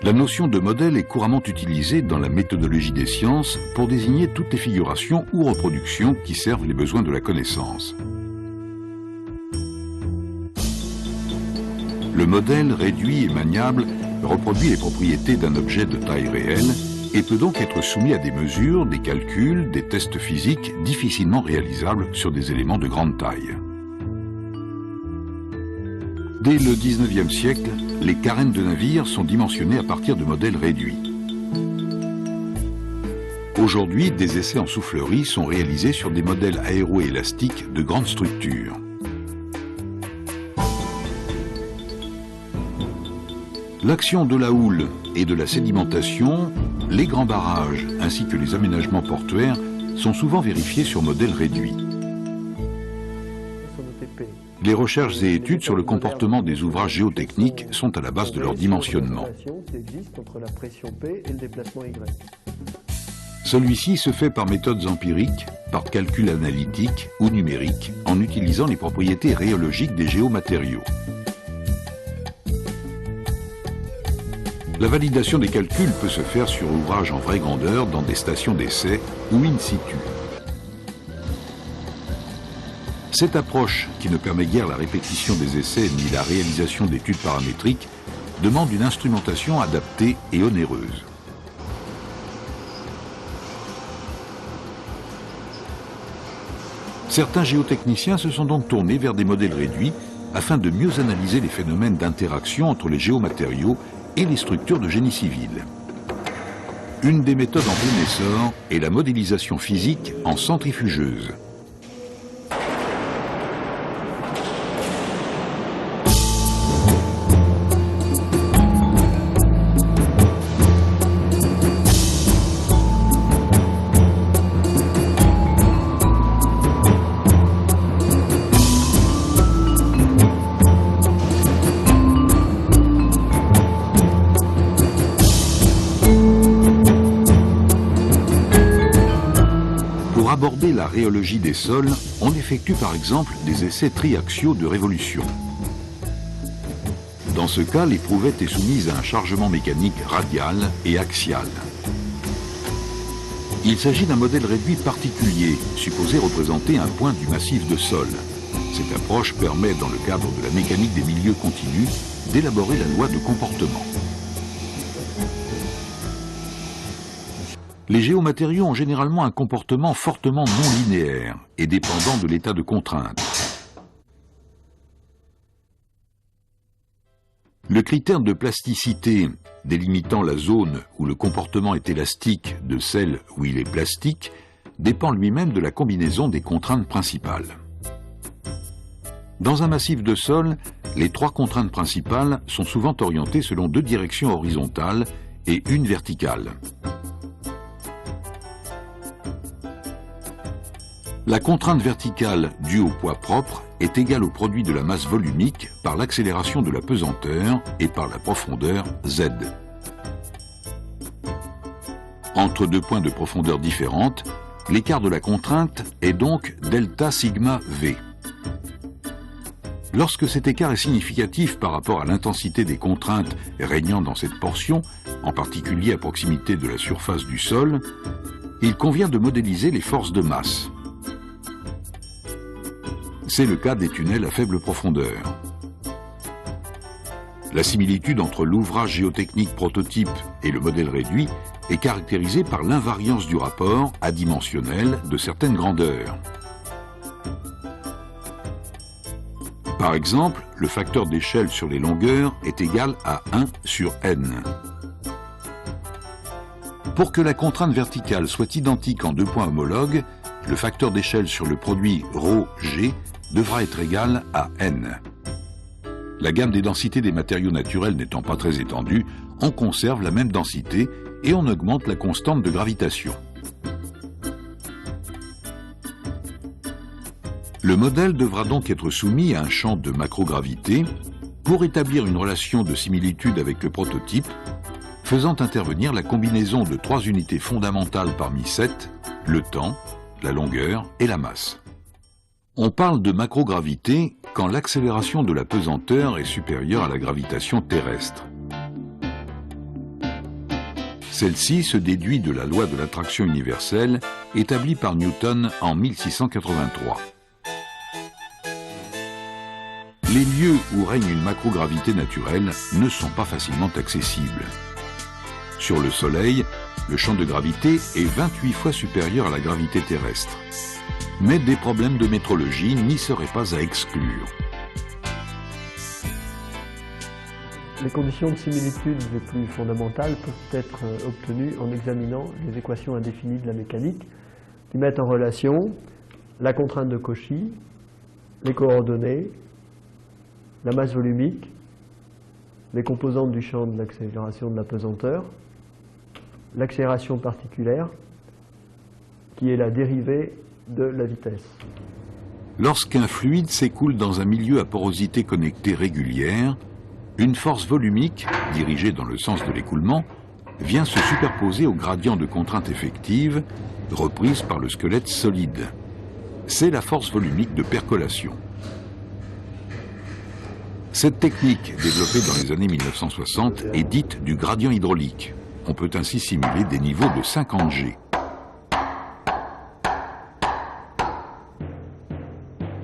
La notion de modèle est couramment utilisée dans la méthodologie des sciences pour désigner toutes les figurations ou reproductions qui servent les besoins de la connaissance. Le modèle réduit et maniable reproduit les propriétés d'un objet de taille réelle et peut donc être soumis à des mesures, des calculs, des tests physiques difficilement réalisables sur des éléments de grande taille. Dès le XIXe siècle, les carènes de navires sont dimensionnées à partir de modèles réduits. Aujourd'hui, des essais en soufflerie sont réalisés sur des modèles aéroélastiques de grande structure. L'action de la houle et de la sédimentation, les grands barrages ainsi que les aménagements portuaires sont souvent vérifiés sur modèles réduits. Les recherches et études sur le comportement des ouvrages géotechniques sont à la base de leur dimensionnement. Celui-ci se fait par méthodes empiriques, par calcul analytique ou numérique, en utilisant les propriétés rhéologiques des géomatériaux. La validation des calculs peut se faire sur ouvrage en vraie grandeur dans des stations d'essai ou in situ. Cette approche, qui ne permet guère la répétition des essais ni la réalisation d'études paramétriques, demande une instrumentation adaptée et onéreuse. Certains géotechniciens se sont donc tournés vers des modèles réduits afin de mieux analyser les phénomènes d'interaction entre les géomatériaux et les structures de génie civil. Une des méthodes en plein essor est la modélisation physique en centrifugeuse. La rhéologie des sols, on effectue par exemple des essais triaxiaux de révolution. Dans ce cas, l'éprouvette est soumise à un chargement mécanique radial et axial. Il s'agit d'un modèle réduit particulier, supposé représenter un point du massif de sol. Cette approche permet, dans le cadre de la mécanique des milieux continus, d'élaborer la loi de comportement. Les géomatériaux ont généralement un comportement fortement non linéaire et dépendant de l'état de contrainte. Le critère de plasticité délimitant la zone où le comportement est élastique de celle où il est plastique dépend lui-même de la combinaison des contraintes principales. Dans un massif de sol, les trois contraintes principales sont souvent orientées selon deux directions horizontales et une verticale. La contrainte verticale due au poids propre est égale au produit de la masse volumique par l'accélération de la pesanteur et par la profondeur Z. Entre deux points de profondeur différentes, l'écart de la contrainte est donc delta sigma V. Lorsque cet écart est significatif par rapport à l'intensité des contraintes régnant dans cette portion, en particulier à proximité de la surface du sol, il convient de modéliser les forces de masse. C'est le cas des tunnels à faible profondeur. La similitude entre l'ouvrage géotechnique prototype et le modèle réduit est caractérisée par l'invariance du rapport adimensionnel de certaines grandeurs. Par exemple, le facteur d'échelle sur les longueurs est égal à 1 sur n. Pour que la contrainte verticale soit identique en deux points homologues, le facteur d'échelle sur le produit ρg devra être égal à n. La gamme des densités des matériaux naturels n'étant pas très étendue, on conserve la même densité et on augmente la constante de gravitation. Le modèle devra donc être soumis à un champ de macrogravité pour établir une relation de similitude avec le prototype, faisant intervenir la combinaison de 3 unités fondamentales parmi 7, le temps, la longueur et la masse. On parle de macrogravité quand l'accélération de la pesanteur est supérieure à la gravitation terrestre. Celle-ci se déduit de la loi de l'attraction universelle établie par Newton en 1683. Les lieux où règne une macrogravité naturelle ne sont pas facilement accessibles. Sur le Soleil, le champ de gravité est 28 fois supérieur à la gravité terrestre. Mais des problèmes de métrologie n'y seraient pas à exclure. Les conditions de similitude les plus fondamentales peuvent être obtenues en examinant les équations indéfinies de la mécanique qui mettent en relation la contrainte de Cauchy, les coordonnées, la masse volumique, les composantes du champ de l'accélération de la pesanteur, l'accélération particulière, qui est la dérivée de la vitesse. Lorsqu'un fluide s'écoule dans un milieu à porosité connectée régulière, une force volumique, dirigée dans le sens de l'écoulement, vient se superposer au gradient de contrainte effective, reprise par le squelette solide. C'est la force volumique de percolation. Cette technique, développée dans les années 1960, est dite du gradient hydraulique. On peut ainsi simuler des niveaux de 50 G.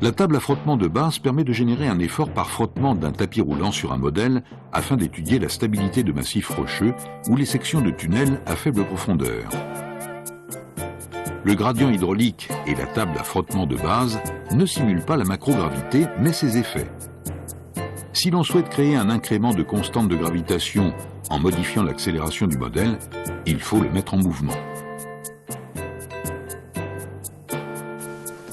La table à frottement de base permet de générer un effort par frottement d'un tapis roulant sur un modèle afin d'étudier la stabilité de massifs rocheux ou les sections de tunnels à faible profondeur. Le gradient hydraulique et la table à frottement de base ne simulent pas la macrogravité, mais ses effets. Si l'on souhaite créer un incrément de constante de gravitation en modifiant l'accélération du modèle, il faut le mettre en mouvement.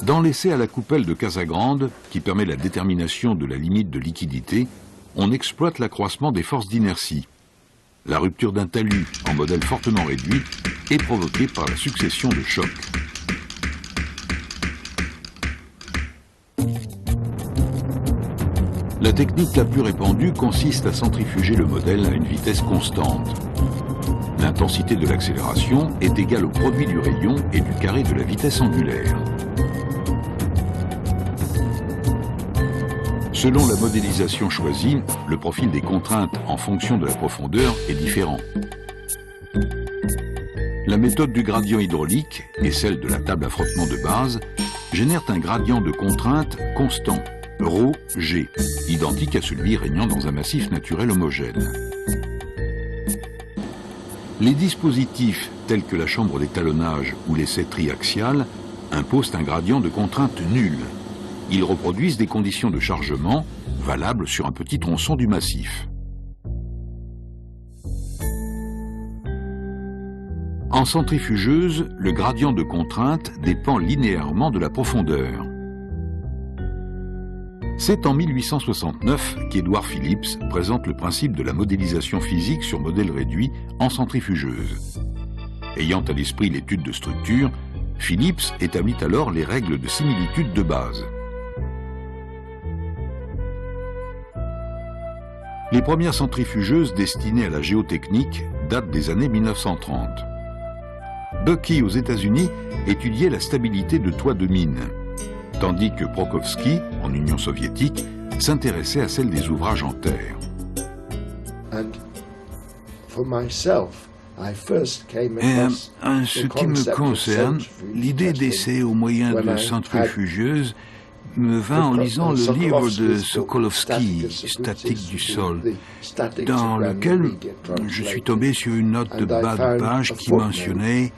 Dans l'essai à la coupelle de Casagrande, qui permet la détermination de la limite de liquidité, on exploite l'accroissement des forces d'inertie. La rupture d'un talus en modèle fortement réduit est provoquée par la succession de chocs. La technique la plus répandue consiste à centrifuger le modèle à une vitesse constante. L'intensité de l'accélération est égale au produit du rayon et du carré de la vitesse angulaire. Selon la modélisation choisie, le profil des contraintes en fonction de la profondeur est différent. La méthode du gradient hydraulique et celle de la table à frottement de base génèrent un gradient de contrainte constant, ρg, identique à celui régnant dans un massif naturel homogène. Les dispositifs tels que la chambre d'étalonnage ou l'essai triaxial imposent un gradient de contrainte nul. Ils reproduisent des conditions de chargement valables sur un petit tronçon du massif. En centrifugeuse, le gradient de contrainte dépend linéairement de la profondeur. C'est en 1869 qu'Edward Phillips présente le principe de la modélisation physique sur modèle réduit en centrifugeuse. Ayant à l'esprit l'étude de structure, Phillips établit alors les règles de similitude de base. Les premières centrifugeuses destinées à la géotechnique datent des années 1930. Bucky, aux États-Unis, étudiait la stabilité de toits de mine, tandis que Prokofsky, en Union soviétique, s'intéressait à celle des ouvrages en terre. En ce qui me concerne, l'idée d'essai au moyen de centrifugeuses me vint en lisant le livre de Sokolovsky, Statique du sol, dans lequel je suis tombé sur une note de bas de page qui mentionnait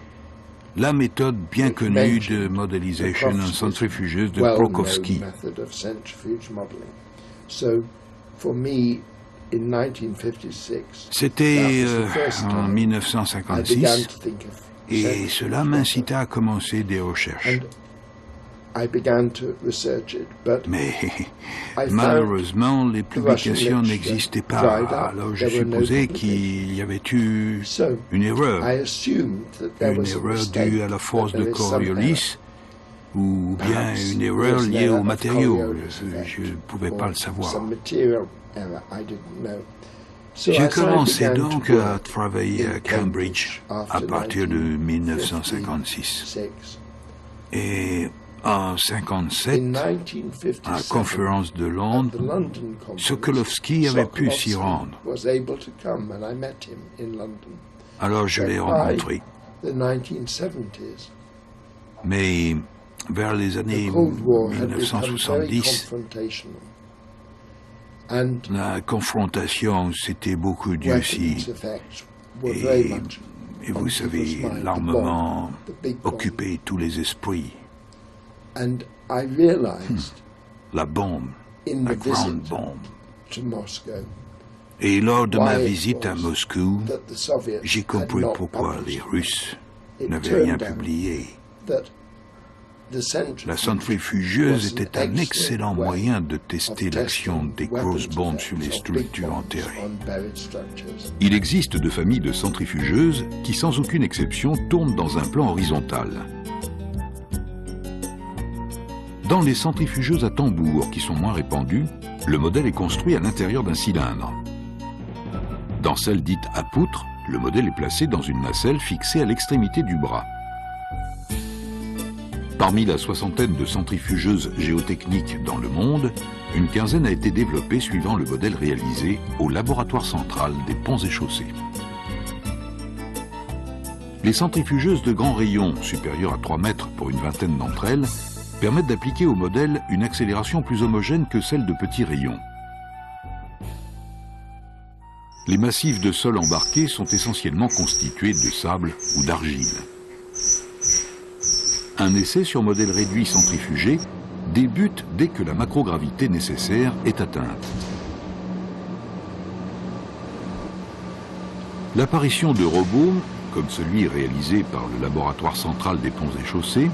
la méthode bien connue de modélisation en centrifugeuse de Prokofsky. C'était en 1956 et cela m'incita à commencer des recherches. Mais malheureusement, les publications n'existaient pas, alors je supposais qu'il y avait eu une erreur due à la force de Coriolis, ou bien une erreur liée aux matériaux, je ne pouvais pas le savoir. J'ai commencé donc à travailler à Cambridge à partir de 1956. Et en 1957, à la conférence de Londres, Sokolovsky avait pu s'y rendre. Alors je l'ai rencontré. Mais vers les années 1970, la confrontation s'était beaucoup durcie. Et vous savez, l'armement occupait tous les esprits. La bombe, la grande bombe. Et lors de ma visite à Moscou, j'ai compris pourquoi les Russes n'avaient rien publié. La centrifugeuse était un excellent moyen de tester l'action des grosses bombes sur les structures enterrées. Il existe deux familles de centrifugeuses qui, sans aucune exception, tournent dans un plan horizontal. Dans les centrifugeuses à tambour, qui sont moins répandues, le modèle est construit à l'intérieur d'un cylindre. Dans celle dite à poutre, le modèle est placé dans une nacelle fixée à l'extrémité du bras. Parmi la soixantaine de centrifugeuses géotechniques dans le monde, une quinzaine a été développée suivant le modèle réalisé au laboratoire central des Ponts et Chaussées. Les centrifugeuses de grand rayon, supérieures à 3 mètres pour une vingtaine d'entre elles, permettent d'appliquer au modèle une accélération plus homogène que celle de petits rayons. Les massifs de sol embarqués sont essentiellement constitués de sable ou d'argile. Un essai sur modèle réduit centrifugé débute dès que la macrogravité nécessaire est atteinte. L'apparition de robots, comme celui réalisé par le laboratoire central des Ponts et Chaussées,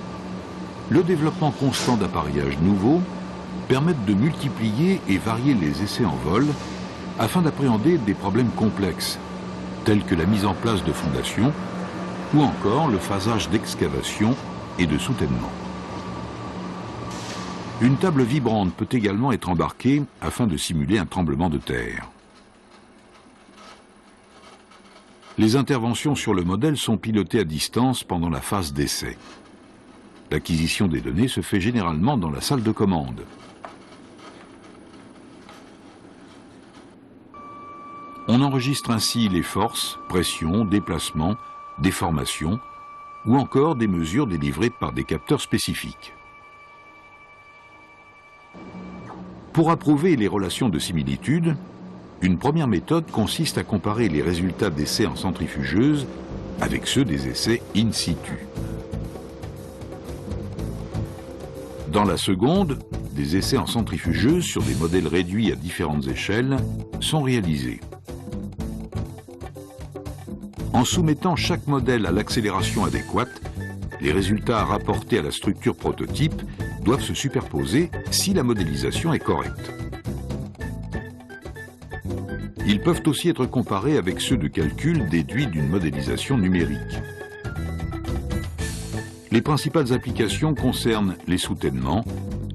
le développement constant d'appareillages nouveaux permettent de multiplier et varier les essais en vol afin d'appréhender des problèmes complexes, tels que la mise en place de fondations ou encore le phasage d'excavation et de soutènement. Une table vibrante peut également être embarquée afin de simuler un tremblement de terre. Les interventions sur le modèle sont pilotées à distance pendant la phase d'essai. L'acquisition des données se fait généralement dans la salle de commande. On enregistre ainsi les forces, pressions, déplacements, déformations, ou encore des mesures délivrées par des capteurs spécifiques. Pour approuver les relations de similitude, une première méthode consiste à comparer les résultats d'essais en centrifugeuse avec ceux des essais in situ. Dans la seconde, des essais en centrifugeuse sur des modèles réduits à différentes échelles sont réalisés. En soumettant chaque modèle à l'accélération adéquate, les résultats rapportés à la structure prototype doivent se superposer si la modélisation est correcte. Ils peuvent aussi être comparés avec ceux de calcul déduits d'une modélisation numérique. Les principales applications concernent les soutènements,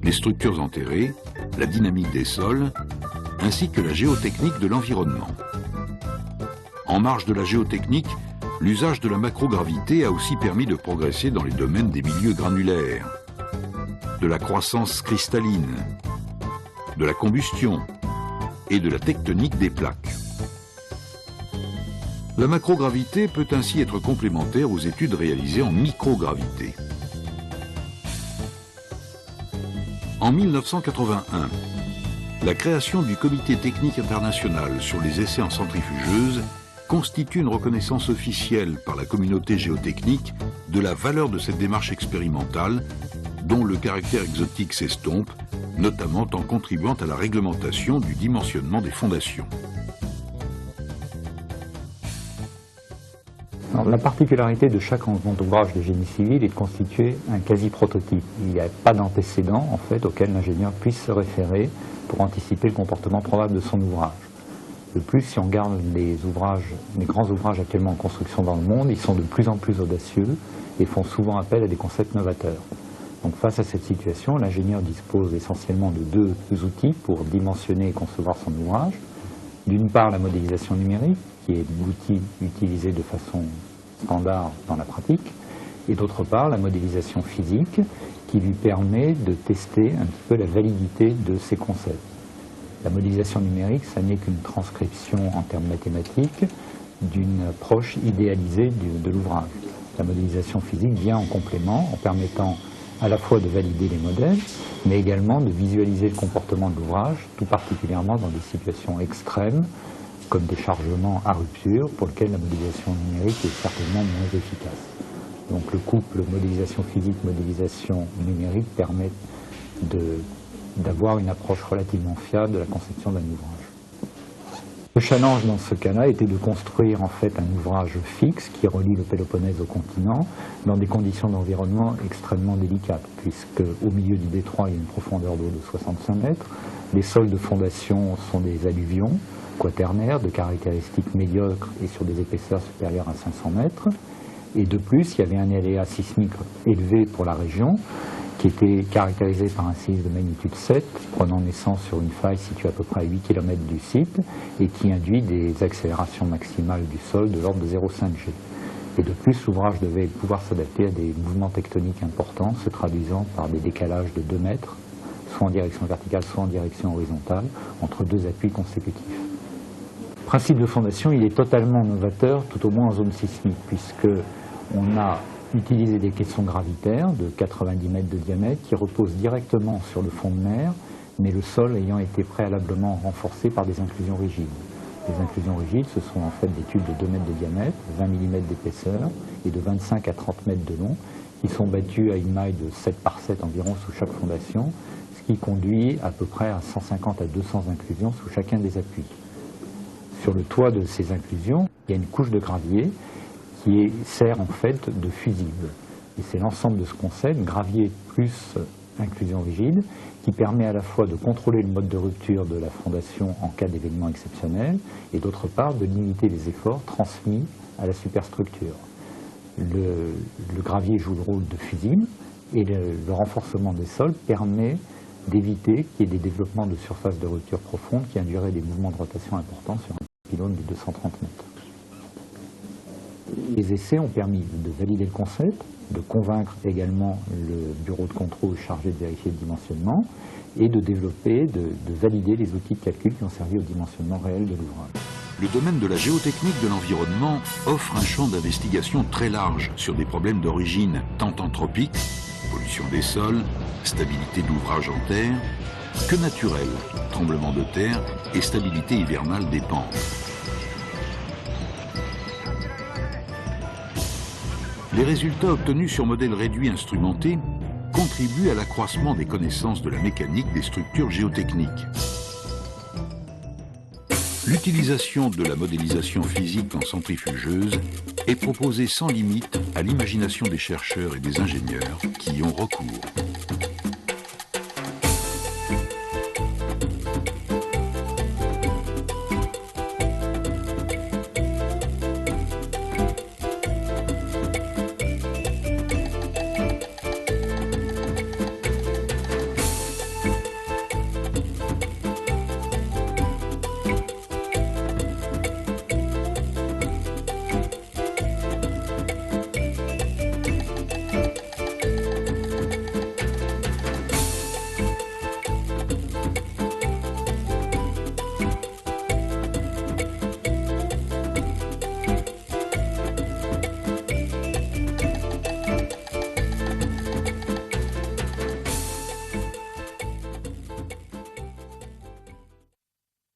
les structures enterrées, la dynamique des sols, ainsi que la géotechnique de l'environnement. En marge de la géotechnique, l'usage de la macrogravité a aussi permis de progresser dans les domaines des milieux granulaires, de la croissance cristalline, de la combustion et de la tectonique des plaques. La macrogravité peut ainsi être complémentaire aux études réalisées en microgravité. En 1981, la création du Comité technique international sur les essais en centrifugeuse constitue une reconnaissance officielle par la communauté géotechnique de la valeur de cette démarche expérimentale, dont le caractère exotique s'estompe, notamment en contribuant à la réglementation du dimensionnement des fondations. Alors, la particularité de chaque grand ouvrage de génie civil est de constituer un quasi-prototype. Il n'y a pas d'antécédent en fait, auquel l'ingénieur puisse se référer pour anticiper le comportement probable de son ouvrage. De plus, si on regarde les grands ouvrages actuellement en construction dans le monde, ils sont de plus en plus audacieux et font souvent appel à des concepts novateurs. Donc face à cette situation, l'ingénieur dispose essentiellement de deux outils pour dimensionner et concevoir son ouvrage. D'une part, la modélisation numérique, qui est l'outil utilisé de façon standard dans la pratique, et d'autre part, la modélisation physique, qui lui permet de tester un petit peu la validité de ses concepts. La modélisation numérique, ça n'est qu'une transcription en termes mathématiques d'une approche idéalisée de l'ouvrage. La modélisation physique vient en complément en permettant à la fois de valider les modèles, mais également de visualiser le comportement de l'ouvrage, tout particulièrement dans des situations extrêmes, comme des chargements à rupture, pour lesquels la modélisation numérique est certainement moins efficace. Donc le couple modélisation physique, modélisation numérique permet d'avoir une approche relativement fiable de la conception d'un ouvrage. Le challenge dans ce cas-là était de construire en fait un ouvrage fixe qui relie le Péloponnèse au continent dans des conditions d'environnement extrêmement délicates, puisque au milieu du détroit il y a une profondeur d'eau de 65 mètres, les sols de fondation sont des alluvions quaternaires de caractéristiques médiocres et sur des épaisseurs supérieures à 500 mètres, et de plus il y avait un aléa sismique élevé pour la région, qui était caractérisé par un séisme de magnitude 7, prenant naissance sur une faille située à peu près à 8 km du site, et qui induit des accélérations maximales du sol de l'ordre de 0,5 G. Et de plus, l'ouvrage devait pouvoir s'adapter à des mouvements tectoniques importants, se traduisant par des décalages de 2 mètres, soit en direction verticale, soit en direction horizontale, entre deux appuis consécutifs. Le principe de fondation, il est totalement novateur, tout au moins en zone sismique, puisque on a utilisé des caissons gravitaires de 90 mètres de diamètre qui reposent directement sur le fond de mer, mais le sol ayant été préalablement renforcé par des inclusions rigides. Les inclusions rigides, ce sont en fait des tubes de 2 mètres de diamètre, 20 mm d'épaisseur et de 25 à 30 mètres de long, qui sont battus à une maille de 7 par 7 environ sous chaque fondation, ce qui conduit à peu près à 150 à 200 inclusions sous chacun des appuis. Sur le toit de ces inclusions, il y a une couche de gravier qui sert en fait de fusible. Et c'est l'ensemble de ce concept, gravier plus inclusion rigide, qui permet à la fois de contrôler le mode de rupture de la fondation en cas d'événement exceptionnel, et d'autre part de limiter les efforts transmis à la superstructure. Le gravier joue le rôle de fusible, et le renforcement des sols permet d'éviter qu'il y ait des développements de surface de rupture profonde qui induiraient des mouvements de rotation importants sur un pylône de 230 mètres. Les essais ont permis de valider le concept, de convaincre également le bureau de contrôle chargé de vérifier le dimensionnement et de développer, de valider les outils de calcul qui ont servi au dimensionnement réel de l'ouvrage. Le domaine de la géotechnique de l'environnement offre un champ d'investigation très large sur des problèmes d'origine tant anthropique, pollution des sols, stabilité de l'ouvrage en terre, que naturelle, tremblement de terre et stabilité hivernale des pentes. Les résultats obtenus sur modèles réduits instrumentés contribuent à l'accroissement des connaissances de la mécanique des structures géotechniques. L'utilisation de la modélisation physique en centrifugeuse est proposée sans limite à l'imagination des chercheurs et des ingénieurs qui y ont recours.